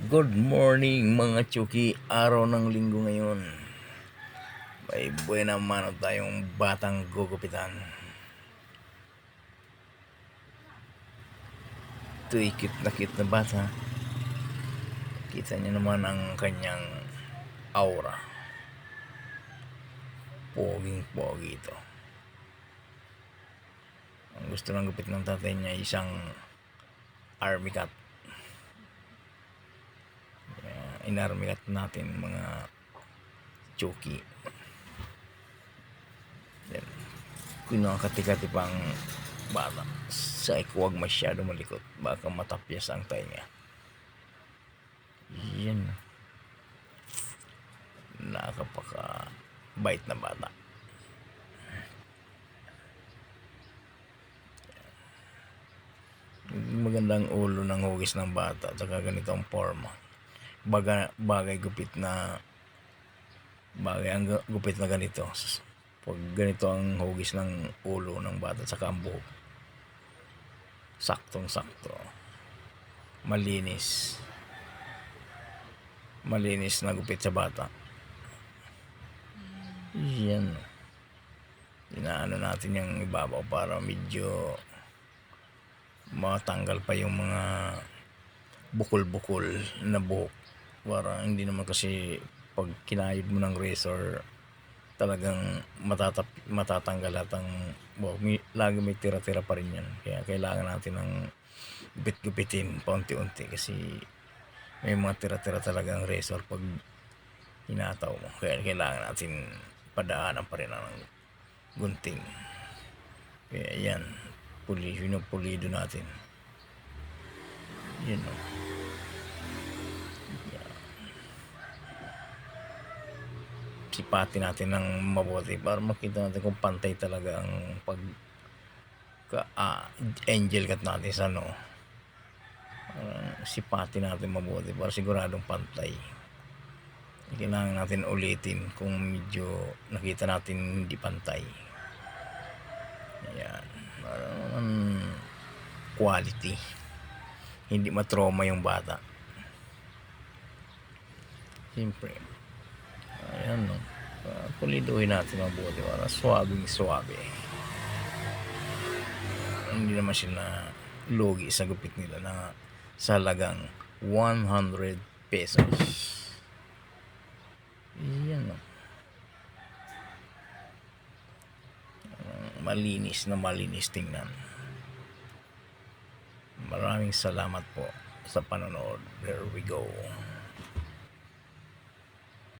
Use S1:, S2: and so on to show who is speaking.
S1: Good morning mga Chuki, araw ng linggo ngayon. May buena mano tayong batang gugupitan. Ito'y cute na bata. Kita niyo naman ang kanyang aura. Poging pogi ito. Ang gusto ng gupit ng tatay niya isang army cat. In-army cat natin mga Chuki. Yan. Kung nakakatikati pang bata, sa huwag masyado malikot, baka matapyas ang tainga. Yan. Nakapaka bait na bata. Magandang ulo ng hugis ng bata at saka ganito ang forma. Bagay ang gupit na ganito. Pag ganito ang hugis ng ulo ng bata at saka ang buhok, saktong sakto, malinis na gupit sa bata. Yan, inaano natin yung ibabaw para medyo matanggal pa yung mga bukol-bukol na buhok, para hindi naman kasi pag kinayod mo ng razor talagang matatanggal at ang buhok. Lagi may tira-tira pa rin yan, kaya kailangan natin ng gupit-gupitin paunti-unti kasi may mga tira-tira talagang razor pag hinataw mo, kaya kailangan natin padaanan pa rin ng gunting. Kaya yan, pulido natin. Yan o. Sipatin natin ng mabuti para makita natin kung pantay talaga ang angel cat natin sa sipatin natin mabuti para siguradong pantay. Kailangan natin ulitin kung medyo nakita natin hindi pantay. Ayan, parang quality, hindi matrauma yung bata. Siyempre, ayan puliduhin natin mabuti para suwabing-suwabe. Hindi naman sila lugi sa gupit nila na sa halagang 100 pesos. Yan malinis tingnan. Maraming salamat po sa panonood. There we go.